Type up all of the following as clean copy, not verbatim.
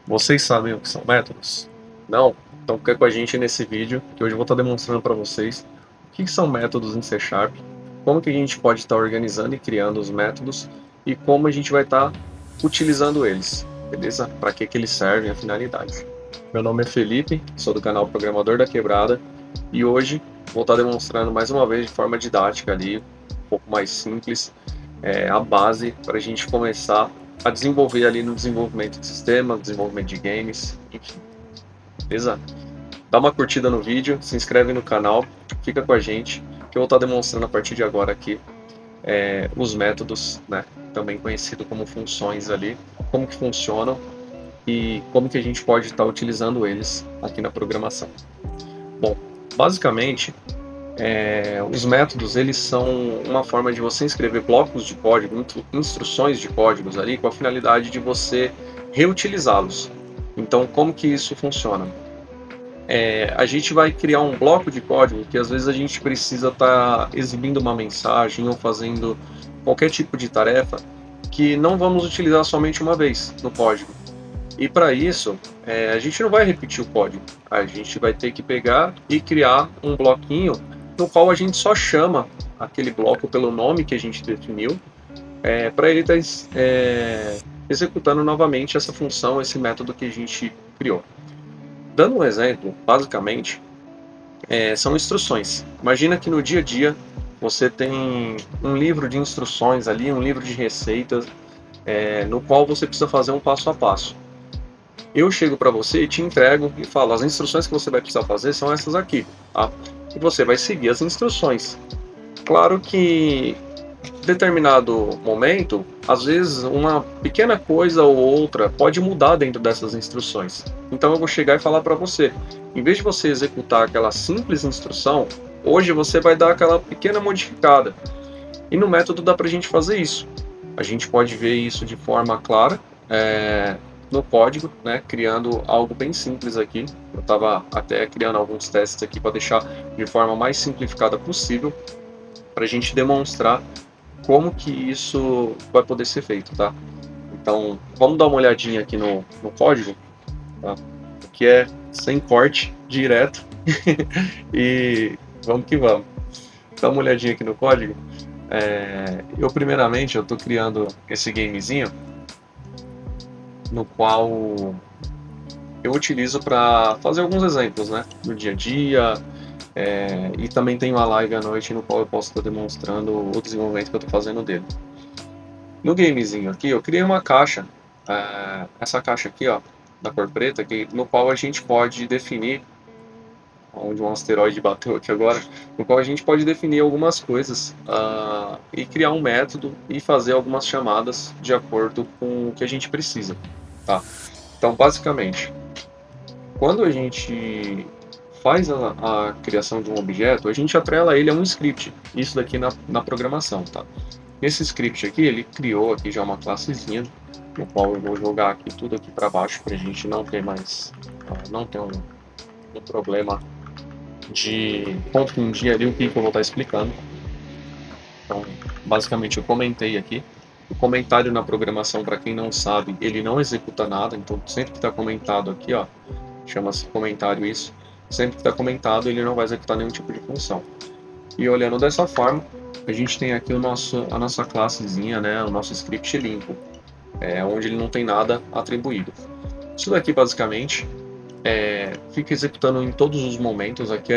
Vocês sabem o que são métodos? Não? Então fica com a gente nesse vídeo, que hoje eu vou estar demonstrando para vocês o que são métodos em C Sharp, como que a gente pode estar organizando e criando os métodos e como a gente vai estar utilizando eles, beleza? Para que eles servem, a finalidade. Meu nome é Felipe, sou do canal Programador da Quebrada e hoje vou estar demonstrando mais uma vez de forma didática ali, um pouco mais simples, a base para a gente começar a desenvolver ali no desenvolvimento de sistema, desenvolvimento de games, enfim, beleza? Dá uma curtida no vídeo, se inscreve no canal, fica com a gente, que eu vou estar demonstrando a partir de agora aqui os métodos, né, também conhecido como funções ali, como que funcionam e como que a gente pode estar utilizando eles aqui na programação. Bom, basicamente, os métodos eles são uma forma de você escrever blocos de código, instruções de códigos ali, com a finalidade de você reutilizá-los. Então, como que isso funciona? A gente vai criar um bloco de código que às vezes a gente precisa estar exibindo uma mensagem ou fazendo qualquer tipo de tarefa que não vamos utilizar somente uma vez no código. E para isso, a gente não vai repetir o código, a gente vai ter que pegar e criar um bloquinho no qual a gente só chama aquele bloco pelo nome que a gente definiu, para ele estar executando novamente essa função, esse método que a gente criou. Dando um exemplo, basicamente, são instruções. Imagina que no dia a dia você tem um livro de instruções ali, um livro de receitas, no qual você precisa fazer um passo a passo. Eu chego para você e te entrego e falo, as instruções que você vai precisar fazer são essas aqui, tá? E você vai seguir as instruções. Claro que em determinado momento, às vezes uma pequena coisa ou outra pode mudar dentro dessas instruções. Então eu vou chegar e falar para você, em vez de você executar aquela simples instrução, hoje você vai dar aquela pequena modificada. E no método dá para a gente fazer isso. A gente pode ver isso de forma clara, no código, né, criando algo bem simples aqui. Eu estava até criando alguns testes aqui para deixar de forma mais simplificada possível, para a gente demonstrar como que isso vai poder ser feito, tá? Então, vamos dar uma olhadinha aqui no código, tá? Que é sem corte, direto, e vamos que vamos. Dá uma olhadinha aqui no código. Primeiramente, eu estou criando esse gamezinho, no qual eu utilizo para fazer alguns exemplos, né, no dia a dia, e também tem uma live à noite no qual eu posso estar demonstrando o desenvolvimento que eu estou fazendo dele. No gamezinho aqui, eu criei uma caixa, essa caixa aqui, ó, da cor preta, no qual a gente pode definir, onde um asteroide bateu aqui agora, no qual a gente pode definir algumas coisas e criar um método e fazer algumas chamadas de acordo com o que a gente precisa, tá? Então, basicamente, quando a gente faz a criação de um objeto, a gente atrela ele a um script, isso daqui na programação, tá? Esse script aqui, ele criou aqui já uma classezinha, no qual eu vou jogar aqui tudo aqui para baixo, para a gente não ter mais, não ter um problema de confundir ali o que eu vou estar explicando. Então, basicamente, eu comentei aqui. O comentário na programação, para quem não sabe, ele não executa nada, então sempre que está comentado aqui, ó, chama-se comentário isso, sempre que está comentado ele não vai executar nenhum tipo de função. E olhando dessa forma, a gente tem aqui a nossa classezinha, né, o nosso script limpo, onde ele não tem nada atribuído. Isso daqui basicamente fica executando em todos os momentos, aqui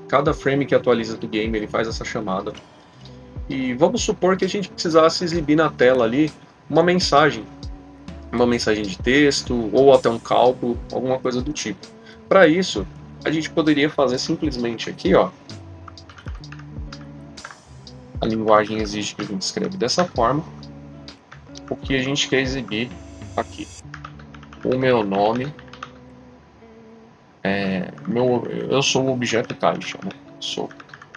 cada frame que atualiza do game ele faz essa chamada. E vamos supor que a gente precisasse exibir na tela ali uma mensagem de texto ou até um cálculo, alguma coisa do tipo. Para isso, a gente poderia fazer simplesmente aqui, ó, a linguagem exige que a gente escreva dessa forma, o que a gente quer exibir aqui. O meu nome eu sou o objeto caixa, né? Sou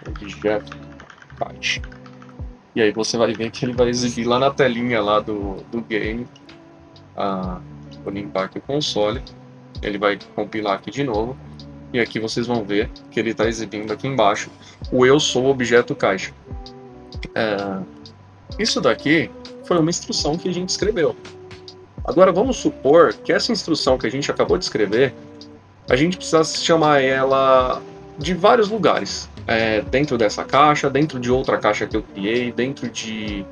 objeto caixa. E aí você vai ver que ele vai exibir lá na telinha lá do game. Vou limpar aqui o console. Ele vai compilar aqui de novo. E aqui vocês vão ver que ele está exibindo aqui embaixo o eu sou o objeto caixa. Isso daqui foi uma instrução que a gente escreveu. Agora vamos supor que essa instrução que a gente acabou de escrever, a gente precisa chamar ela de vários lugares. Dentro dessa caixa, dentro de outra caixa que eu criei, dentro de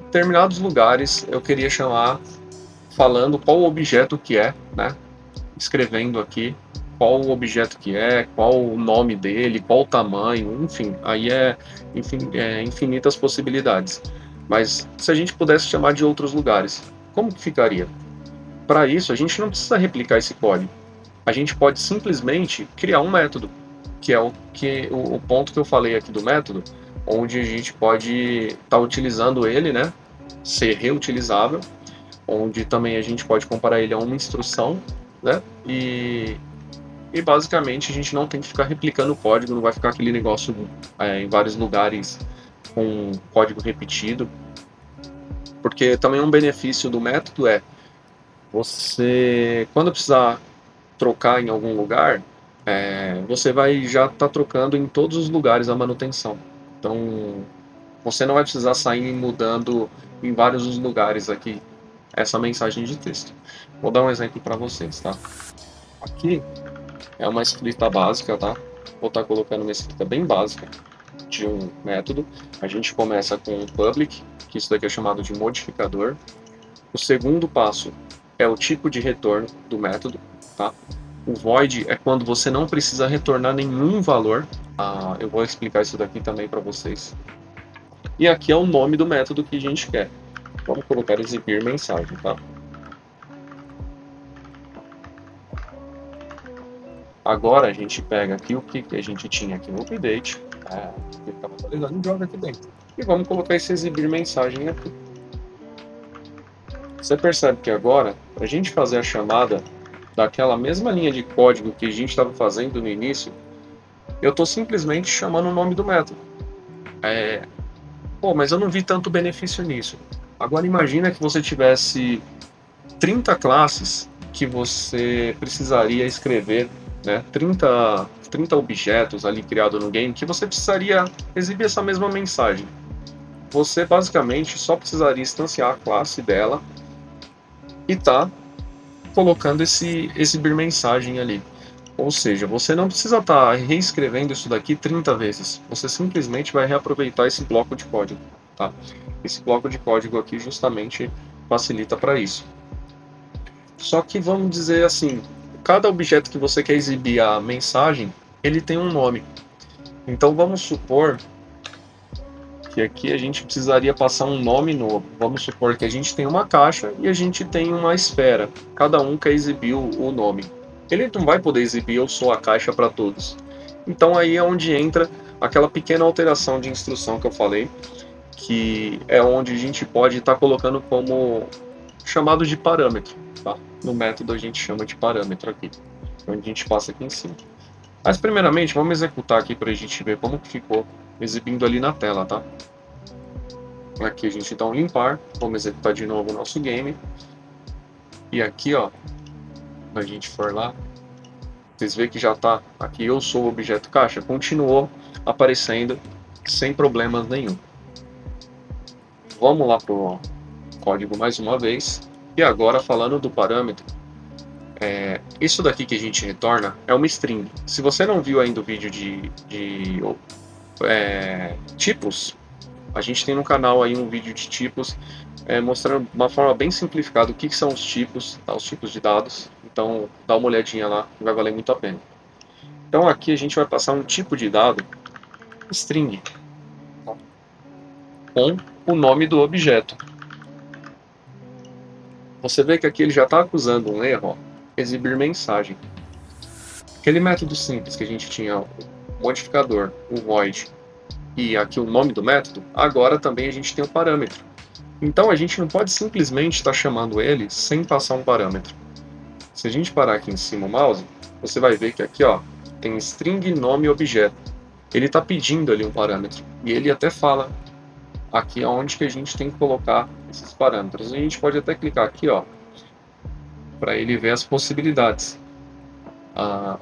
determinados lugares eu queria chamar falando qual o objeto que é, né? Escrevendo aqui qual o objeto que é, qual o nome dele, qual o tamanho, enfim, aí infinitas possibilidades. Mas se a gente pudesse chamar de outros lugares, como que ficaria? Para isso, a gente não precisa replicar esse código. A gente pode simplesmente criar um método, que é o ponto que eu falei aqui do método, onde a gente pode estar utilizando ele, né, ser reutilizável, onde também a gente pode comparar ele a uma instrução, né, e basicamente a gente não tem que ficar replicando o código, não vai ficar aquele negócio em vários lugares com código repetido, porque também um benefício do método é você, quando precisar trocar em algum lugar, você vai já estar trocando em todos os lugares a manutenção. Então, você não vai precisar sair mudando em vários lugares aqui essa mensagem de texto. Vou dar um exemplo para vocês, tá? Aqui é uma escrita básica, tá? Vou estar colocando uma escrita bem básica de um método. A gente começa com um public, que isso daqui é chamado de modificador. O segundo passo é o tipo de retorno do método, tá? O void é quando você não precisa retornar nenhum valor. Eu vou explicar isso daqui também para vocês. E aqui é o nome do método que a gente quer. Vamos colocar exibir mensagem, tá? Agora a gente pega aqui o que a gente tinha aqui no update, que estava atualizando, e joga aqui dentro. E vamos colocar esse exibir mensagem aqui. Você percebe que agora, para a gente fazer a chamada daquela mesma linha de código que a gente estava fazendo no início, eu estou simplesmente chamando o nome do método. Pô, mas eu não vi tanto benefício nisso. Agora imagina que você tivesse 30 classes que você precisaria escrever, né? 30 objetos ali criados no game que você precisaria exibir essa mesma mensagem. Você basicamente só precisaria instanciar a classe dela e tá colocando esse exibir mensagem ali. Ou seja, você não precisa estar reescrevendo isso daqui 30 vezes. Você simplesmente vai reaproveitar esse bloco de código, tá? Esse bloco de código aqui justamente facilita para isso. Só que vamos dizer assim, cada objeto que você quer exibir a mensagem, ele tem um nome. Então vamos supor que aqui a gente precisaria passar um nome novo. Vamos supor que a gente tem uma caixa e a gente tem uma esfera. Cada um quer exibir o nome. Ele não vai poder exibir eu sou a caixa para todos. Então aí é onde entra aquela pequena alteração de instrução que eu falei, que é onde a gente pode estar colocando como chamado de parâmetro. Tá? No método a gente chama de parâmetro aqui, onde a gente passa aqui em cima. Mas primeiramente vamos executar aqui para a gente ver como que ficou exibindo ali na tela, tá? Aqui a gente dá um limpar, vamos executar de novo o nosso game. E aqui, ó, quando a gente for lá, vocês veem que já tá aqui, eu sou o objeto caixa, continuou aparecendo sem problemas nenhum. Vamos lá pro código mais uma vez. E agora falando do parâmetro, isso daqui que a gente retorna é uma string. Se você não viu ainda o vídeo de tipos, a gente tem no canal aí um vídeo de tipos mostrando de uma forma bem simplificada o que são os tipos, tá? Os tipos de dados. Então dá uma olhadinha lá, vai valer muito a pena. Então aqui a gente vai passar um tipo de dado string, tá? Com o nome do objeto. Você vê que aqui ele já está acusando um erro, ó, exibir mensagem. Aquele método simples que a gente tinha, o modificador, o void, e aqui o nome do método, agora também a gente tem um parâmetro. Então a gente não pode simplesmente estar chamando ele sem passar um parâmetro. Se a gente parar aqui em cima o mouse, você vai ver que aqui, ó, tem string nome objeto. Ele está pedindo ali um parâmetro, e ele até fala aqui aonde que a gente tem que colocar esses parâmetros. A gente pode até clicar aqui, ó, para ele ver as possibilidades.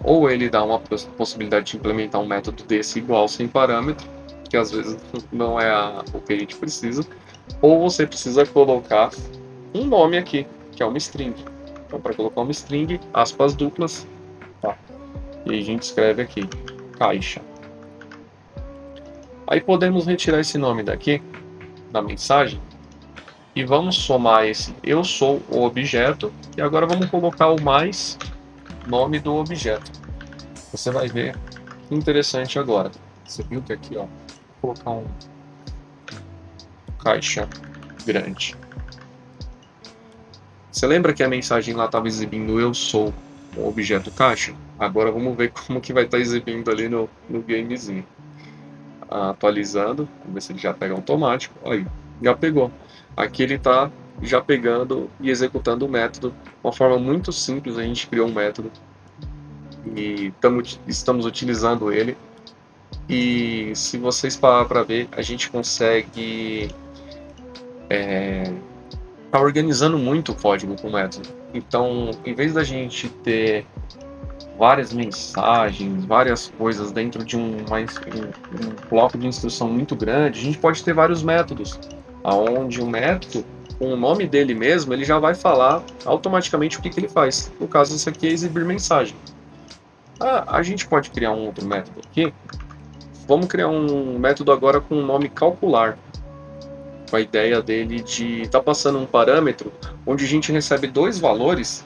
Ou ele dá uma possibilidade de implementar um método desse igual sem parâmetro, que às vezes não é o que a gente precisa, ou você precisa colocar um nome aqui, que é uma string. Então, para colocar uma string, aspas duplas, tá? E a gente escreve aqui, caixa. Aí podemos retirar esse nome daqui, da mensagem, e vamos somar esse eu sou o objeto, e agora vamos colocar o mais nome do objeto. Você vai ver que interessante agora. Você viu que aqui, ó, vou colocar um caixa grande. Você lembra que a mensagem lá estava exibindo eu sou o objeto caixa? Agora vamos ver como que vai estar exibindo ali no gamezinho. Atualizando, vamos ver se ele já pega automático. Aí, já pegou. Aqui ele está já pegando e executando o método. Uma forma muito simples, a gente criou um método e estamos utilizando ele. E se vocês pararem para ver, a gente consegue tá organizando muito o código com o método. Então, em vez da gente ter várias mensagens, várias coisas dentro de um bloco de instrução muito grande, a gente pode ter vários métodos, aonde o método, com o nome dele mesmo, ele já vai falar automaticamente o que ele faz. No caso, isso aqui é exibir mensagem. A gente pode criar um outro método aqui. Vamos criar um método agora com o nome calcular. Com a ideia dele de estar passando um parâmetro onde a gente recebe dois valores,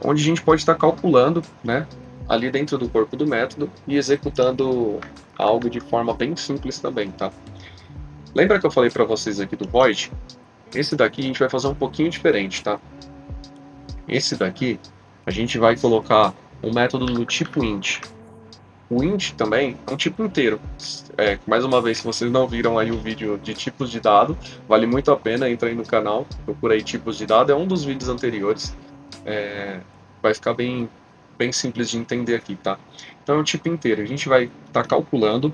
onde a gente pode estar calculando, né, ali dentro do corpo do método e executando algo de forma bem simples também, tá? Lembra que eu falei para vocês aqui do void? Esse daqui a gente vai fazer um pouquinho diferente, tá? Esse daqui a gente vai colocar um método do tipo int. O int também é um tipo inteiro. Mais uma vez, se vocês não viram aí o vídeo de tipos de dado, vale muito a pena, entra aí no canal, procura aí tipos de dado, é um dos vídeos anteriores. Vai ficar bem simples de entender aqui, tá? Então é um tipo inteiro, a gente vai estar calculando.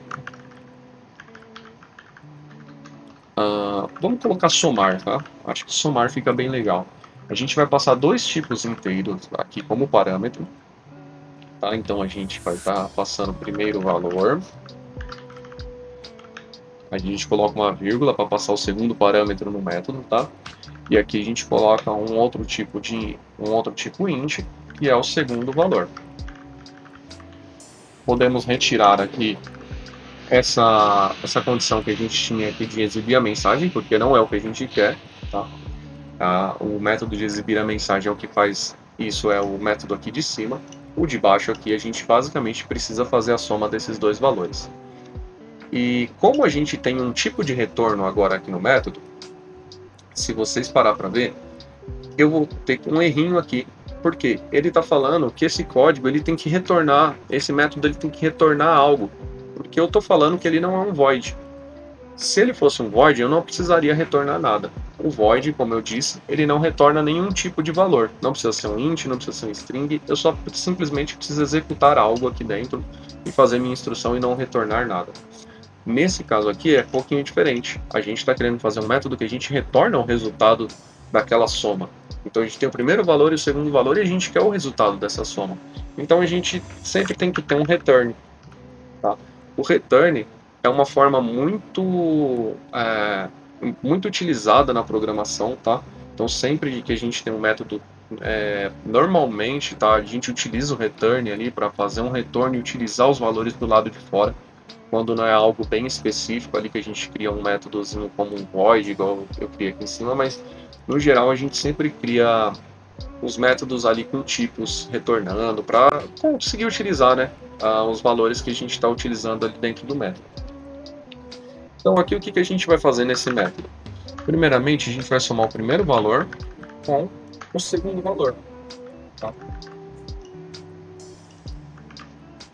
Vamos colocar somar, tá? Acho que somar fica bem legal. A gente vai passar dois tipos inteiros aqui como parâmetro. Tá? Então a gente vai estar passando primeiro o valor, a gente coloca uma vírgula para passar o segundo parâmetro no método, tá? E aqui a gente coloca um outro tipo int, que é o segundo valor. Podemos retirar aqui essa condição que a gente tinha aqui de exibir a mensagem, porque não é o que a gente quer, tá? O método de exibir a mensagem é o que faz isso, é o método aqui de cima. O de baixo aqui a gente basicamente precisa fazer a soma desses dois valores. E como a gente tem um tipo de retorno agora aqui no método, se vocês parar para ver, eu vou ter um errinho aqui, porque ele está falando que esse código ele tem que retornar, esse método ele tem que retornar algo, porque eu estou falando que ele não é um void. Se ele fosse um void, eu não precisaria retornar nada. O void, como eu disse, ele não retorna nenhum tipo de valor. Não precisa ser um int, não precisa ser um string, eu só simplesmente preciso executar algo aqui dentro e fazer minha instrução e não retornar nada. Nesse caso aqui é um pouquinho diferente. A gente está querendo fazer um método que a gente retorna o resultado daquela soma. Então a gente tem o primeiro valor e o segundo valor e a gente quer o resultado dessa soma. Então a gente sempre tem que ter um return. Tá? O return é uma forma muito utilizada na programação, tá? Então sempre que a gente tem um método, normalmente, tá, a gente utiliza o return ali para fazer um retorno e utilizar os valores do lado de fora, quando não é algo bem específico ali que a gente cria um métodozinho como um void, igual eu criei aqui em cima, mas no geral a gente sempre cria os métodos ali com tipos retornando para conseguir utilizar, né, os valores que a gente está utilizando ali dentro do método. Então aqui o que a gente vai fazer nesse método? Primeiramente a gente vai somar o primeiro valor com o segundo valor. Tá?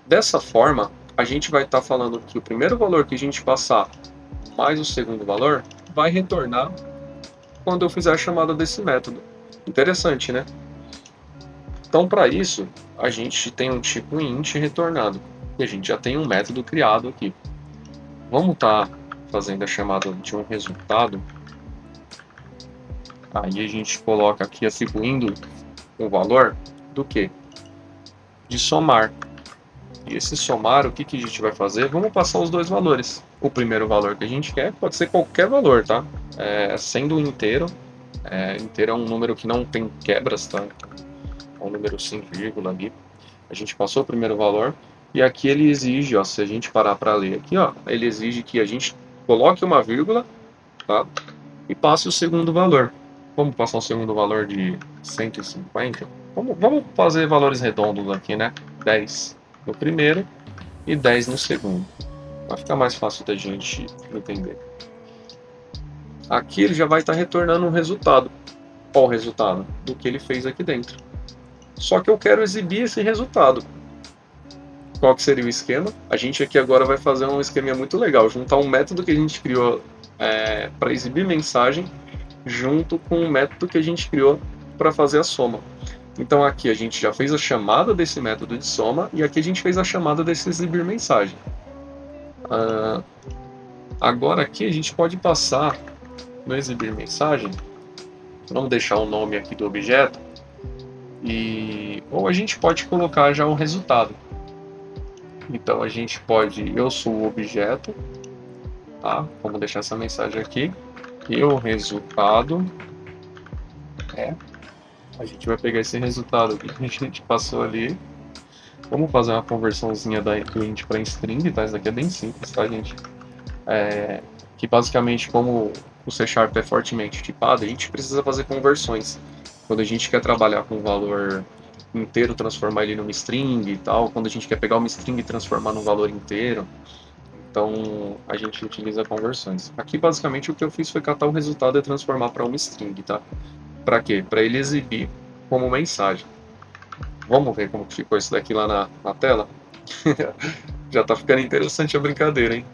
Dessa forma, a gente vai estar falando que o primeiro valor que a gente passar mais o segundo valor vai retornar quando eu fizer a chamada desse método. Interessante, né? Então, para isso, a gente tem um tipo int retornado. E a gente já tem um método criado aqui. Vamos estar fazendo a chamada de um resultado. Aí a gente coloca aqui atribuindo o valor do quê? De somar. E esse somar, o que a gente vai fazer? Vamos passar os dois valores. O primeiro valor que a gente quer pode ser qualquer valor, tá? Sendo um inteiro, Inteiro é um número que não tem quebras, tá? É um número sem vírgula ali. A gente passou o primeiro valor. E aqui ele exige, ó, se a gente parar para ler aqui, ó, ele exige que a gente coloque uma vírgula, tá? E passe o segundo valor. Vamos passar o segundo valor de 150? Vamos fazer valores redondos aqui, né? 10 no primeiro e 10 no segundo. Vai ficar mais fácil da gente entender. Aqui ele já vai estar retornando um resultado. Qual o resultado? Do que ele fez aqui dentro. Só que eu quero exibir esse resultado. Qual que seria o esquema? A gente aqui agora vai fazer um esquema muito legal, juntar um método que a gente criou para exibir mensagem junto com o método que a gente criou para fazer a soma. Então aqui a gente já fez a chamada desse método de soma e aqui a gente fez a chamada desse exibir mensagem. Agora aqui a gente pode passar no exibir mensagem, vamos deixar o nome aqui do objeto, ou a gente pode colocar já o resultado. Então a gente pode, eu sou o objeto, tá? Vamos deixar essa mensagem aqui. E o resultado a gente vai pegar esse resultado que a gente passou ali. Vamos fazer uma conversãozinha da int para string, tá? Isso daqui é bem simples, tá, gente? Que basicamente, como o C# é fortemente tipado, a gente precisa fazer conversões. Quando a gente quer trabalhar com valor inteiro, transformar ele numa string e tal, quando a gente quer pegar uma string e transformar num valor inteiro, então a gente utiliza conversões. Aqui basicamente o que eu fiz foi catar o resultado e transformar para uma string, tá? Para quê? Para ele exibir como mensagem. Vamos ver como que ficou isso daqui lá na tela? Já tá ficando interessante a brincadeira, hein?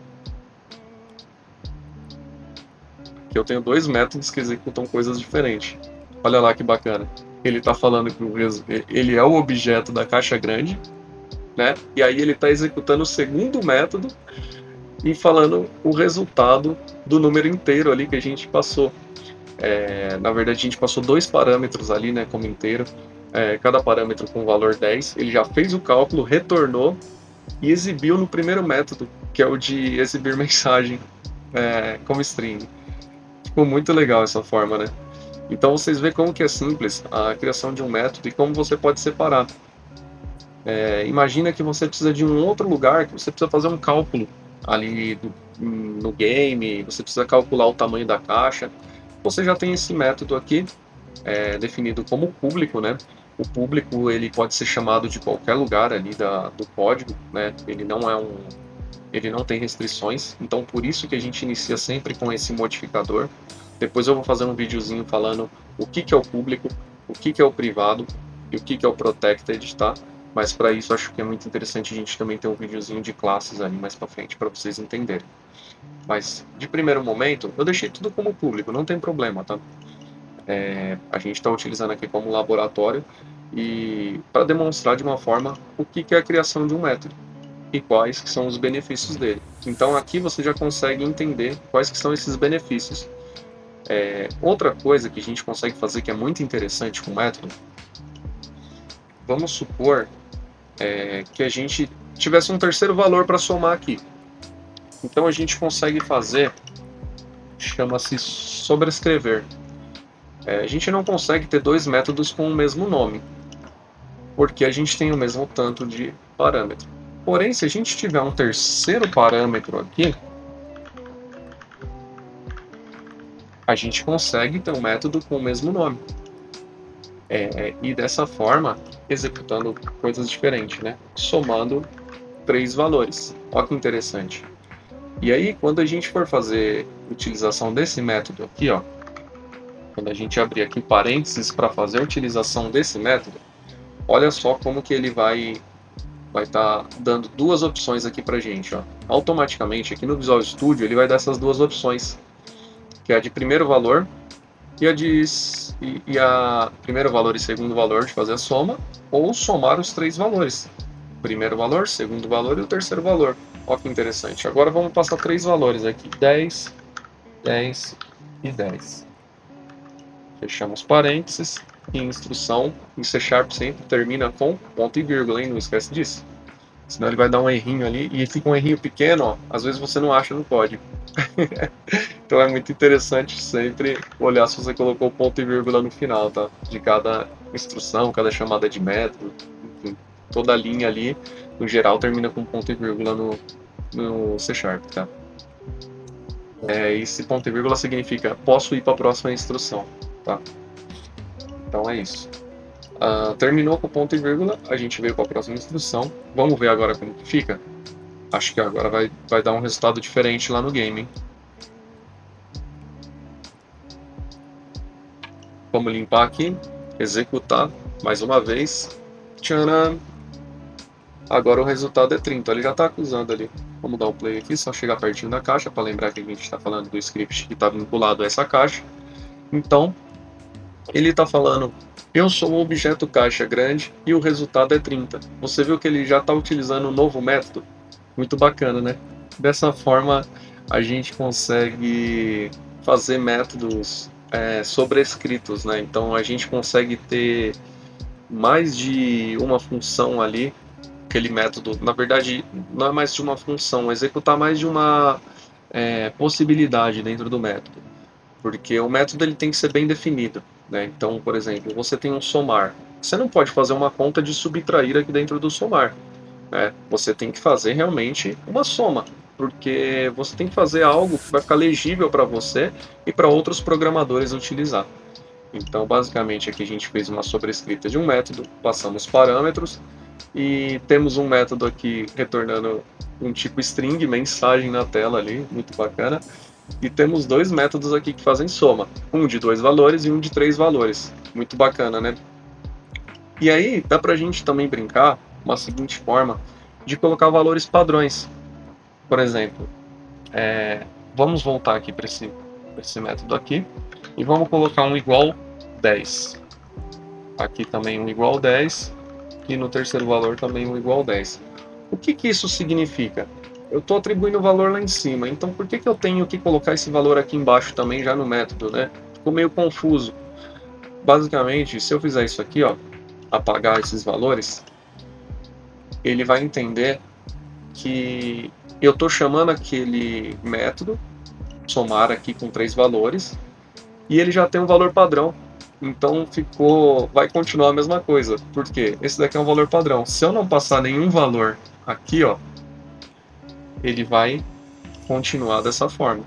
Aqui eu tenho dois métodos que executam coisas diferentes. Olha lá que bacana. Ele está falando que ele é o objeto da caixa grande, né? E aí ele está executando o segundo método e falando o resultado do número inteiro ali que a gente passou. Na verdade, a gente passou dois parâmetros ali, né, como inteiro. Cada parâmetro com valor 10. Ele já fez o cálculo, retornou e exibiu no primeiro método, que é o de exibir mensagem como string. Ficou muito legal essa forma, né? Então vocês veem como que é simples a criação de um método e como você pode separar. Imagina que você precisa de um outro lugar, que você precisa fazer um cálculo ali no game, você precisa calcular o tamanho da caixa. Você já tem esse método aqui definido como público, né? O público ele pode ser chamado de qualquer lugar ali do código, né? Ele não tem restrições, então por isso que a gente inicia sempre com esse modificador. Depois eu vou fazer um videozinho falando o que é o público, o que é o privado e o que é o protected, tá? Mas para isso acho que é muito interessante a gente também ter um videozinho de classes ali mais para frente para vocês entenderem. Mas de primeiro momento eu deixei tudo como público, não tem problema, tá? A gente está utilizando aqui como laboratório e para demonstrar de uma forma o que é a criação de um método e quais que são os benefícios dele. Então aqui você já consegue entender quais que são esses benefícios. Outra coisa que a gente consegue fazer que é muito interessante com o método, vamos supor que a gente tivesse um terceiro valor para somar aqui. Então a gente consegue fazer, chama-se sobrescrever. A gente não consegue ter dois métodos com o mesmo nome, porque a gente tem o mesmo tanto de parâmetro. Porém, se a gente tiver um terceiro parâmetro aqui, a gente consegue ter um método com o mesmo nome. E dessa forma, executando coisas diferentes, né? Somando três valores. Olha que interessante. E aí, quando a gente for fazer utilização desse método aqui, ó, quando a gente abrir aqui parênteses para fazer a utilização desse método, olha só como que ele vai estar dando duas opções aqui para a gente. Ó. Automaticamente, aqui no Visual Studio, ele vai dar essas duas opções, que é a de primeiro valor e a primeiro valor e segundo valor de fazer a soma, ou somar os três valores. Primeiro valor, segundo valor e o terceiro valor. Olha que interessante. Agora vamos passar três valores aqui, 10, 10 e 10. Fechamos parênteses. E instrução em C# sempre termina com ponto e vírgula, hein? Não esquece disso. Senão ele vai dar um errinho ali e fica um errinho pequeno, ó. Às vezes você não acha no código. Então é muito interessante sempre olhar se você colocou ponto e vírgula no final, tá? De cada instrução, cada chamada de método, enfim, toda a linha ali, no geral, termina com ponto e vírgula no C Sharp, tá? Esse ponto e vírgula significa posso ir para a próxima instrução, tá? Então é isso. Terminou com ponto e vírgula, a gente veio para a próxima instrução. Vamos ver agora como que fica? Acho que agora vai dar um resultado diferente lá no game, hein? Vamos limpar aqui, executar mais uma vez. Tcharam! Agora o resultado é 30, ele já está acusando ali. Vamos dar um play aqui, só chegar pertinho da caixa para lembrar que a gente está falando do script que está vinculado a essa caixa. Então, ele está falando, eu sou um objeto caixa grande e o resultado é 30. Você viu que ele já está utilizando um novo método? Muito bacana, né? Dessa forma, a gente consegue fazer métodos sobrescritos, né? Então, a gente consegue ter mais de uma função ali. Aquele método, na verdade, não é mais de uma função, executar mais de uma possibilidade dentro do método. Porque o método ele tem que ser bem definido, né? Então, por exemplo, você tem um somar. Você não pode fazer uma conta de subtrair aqui dentro do somar, né? Você tem que fazer realmente uma soma, porque você tem que fazer algo que vai ficar legível para você e para outros programadores utilizar. Então, basicamente, aqui a gente fez uma sobrescrita de um método, passamos parâmetros e temos um método aqui retornando um tipo string, mensagem na tela ali, muito bacana. E temos dois métodos aqui que fazem soma, um de 2 valores e um de 3 valores. Muito bacana, né? E aí dá pra gente também brincar uma seguinte forma de colocar valores padrões. Por exemplo, vamos voltar aqui para esse método aqui e vamos colocar um igual 10. Aqui também um igual 10 e no terceiro valor também um igual 10. O que isso significa? Eu estou atribuindo o valor lá em cima, então por que eu tenho que colocar esse valor aqui embaixo também já no método, né? Ficou meio confuso. Basicamente, se eu fizer isso aqui, ó, apagar esses valores, ele vai entender que eu estou chamando aquele método, somar aqui com 3 valores, e ele já tem um valor padrão. Então vai continuar a mesma coisa, porque esse daqui é um valor padrão. Se eu não passar nenhum valor aqui, ó, ele vai continuar dessa forma.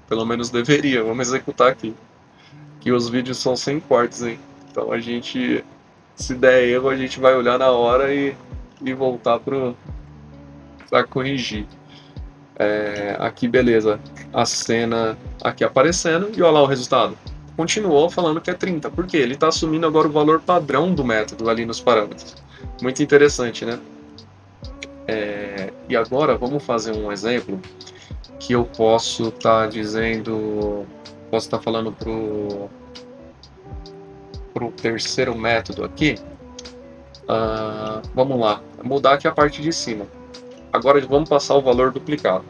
Pelo menos deveria. Vamos executar aqui. Que os vídeos são sem cortes, hein? Então a gente, se der erro, a gente vai olhar na hora e voltar para corrigir. Aqui, beleza. A cena aqui aparecendo e olha lá o resultado. Continuou falando que é 30. Por quê? Ele está assumindo agora o valor padrão do método ali nos parâmetros. Muito interessante, né? E agora vamos fazer um exemplo que eu posso estar dizendo, posso estar falando pro terceiro método aqui. Vamos lá, mudar aqui a parte de cima. Agora vamos passar o valor duplicado.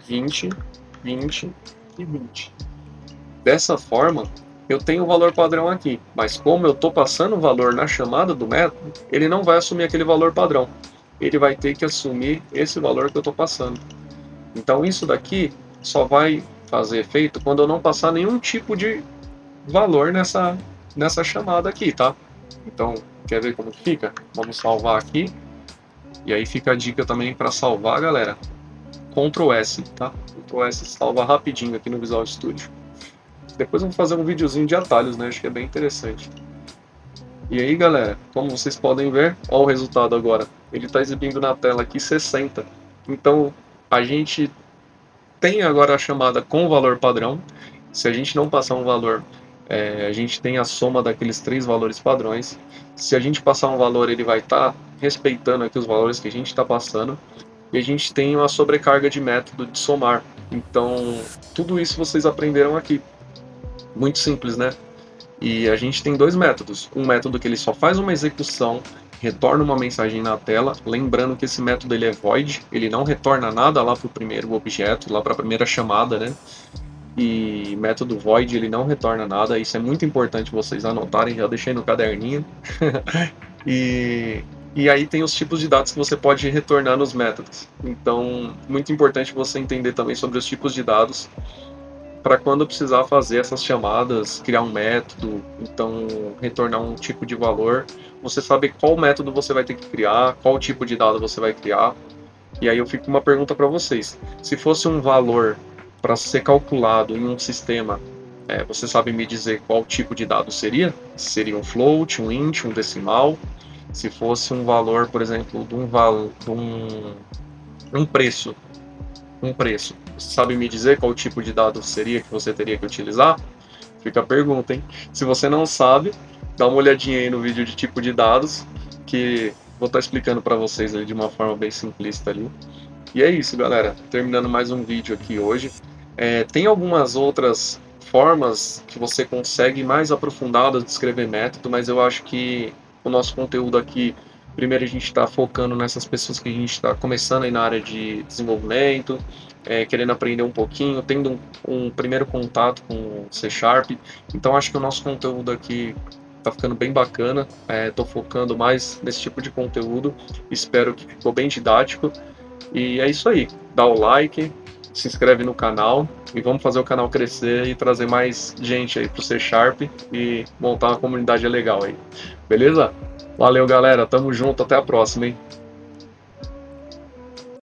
20, 20 e 20. Dessa forma, eu tenho o valor padrão aqui, mas como eu estou passando o valor na chamada do método, ele não vai assumir aquele valor padrão. Ele vai ter que assumir esse valor que eu estou passando. Então isso daqui só vai fazer efeito quando eu não passar nenhum tipo de valor nessa chamada aqui, tá? Então, quer ver como que fica? Vamos salvar aqui. E aí fica a dica também para salvar, galera. Ctrl S, tá? Ctrl S salva rapidinho aqui no Visual Studio. Depois eu vou fazer um videozinho de atalhos, né? Acho que é bem interessante. E aí, galera, como vocês podem ver, olha o resultado agora. Ele está exibindo na tela aqui 60. Então, a gente tem agora a chamada com o valor padrão. Se a gente não passar um valor, a gente tem a soma daqueles 3 valores padrões. Se a gente passar um valor, ele vai estar respeitando aqui os valores que a gente está passando. E a gente tem uma sobrecarga de método de somar. Então, tudo isso vocês aprenderam aqui. Muito simples, né? E a gente tem 2 métodos. Um método que ele só faz uma execução, retorna uma mensagem na tela. Lembrando que esse método ele é void, ele não retorna nada lá para o primeiro objeto, lá para a primeira chamada, né? E método void ele não retorna nada. Isso é muito importante vocês anotarem, já deixei no caderninho. E E aí tem os tipos de dados que você pode retornar nos métodos. Então, muito importante você entender também sobre os tipos de dados para quando precisar fazer essas chamadas, criar um método, então retornar um tipo de valor, você saber qual método você vai ter que criar, qual tipo de dado você vai criar. E aí eu fico com uma pergunta para vocês. Se fosse um valor para ser calculado em um sistema, você sabe me dizer qual tipo de dado seria? Seria um float, um int, um decimal? Se fosse um valor, por exemplo, um preço, você sabe me dizer qual tipo de dado seria que você teria que utilizar? Fica a pergunta, hein? Se você não sabe, dá uma olhadinha aí no vídeo de tipo de dados, que vou estar explicando para vocês ali de uma forma bem simplista ali. E é isso, galera. Terminando mais um vídeo aqui hoje. Tem algumas outras formas que você consegue mais aprofundadas de escrever método, mas eu acho que o nosso conteúdo aqui, primeiro a gente está focando nessas pessoas que a gente está começando aí na área de desenvolvimento, querendo aprender um pouquinho, tendo um primeiro contato com C Sharp. Então acho que o nosso conteúdo aqui tá ficando bem bacana. Tô focando mais nesse tipo de conteúdo. Espero que ficou bem didático. E é isso aí. Dá o like, se inscreve no canal e vamos fazer o canal crescer e trazer mais gente aí pro C Sharp e montar uma comunidade legal aí. Beleza? Valeu, galera. Tamo junto. Até a próxima, hein?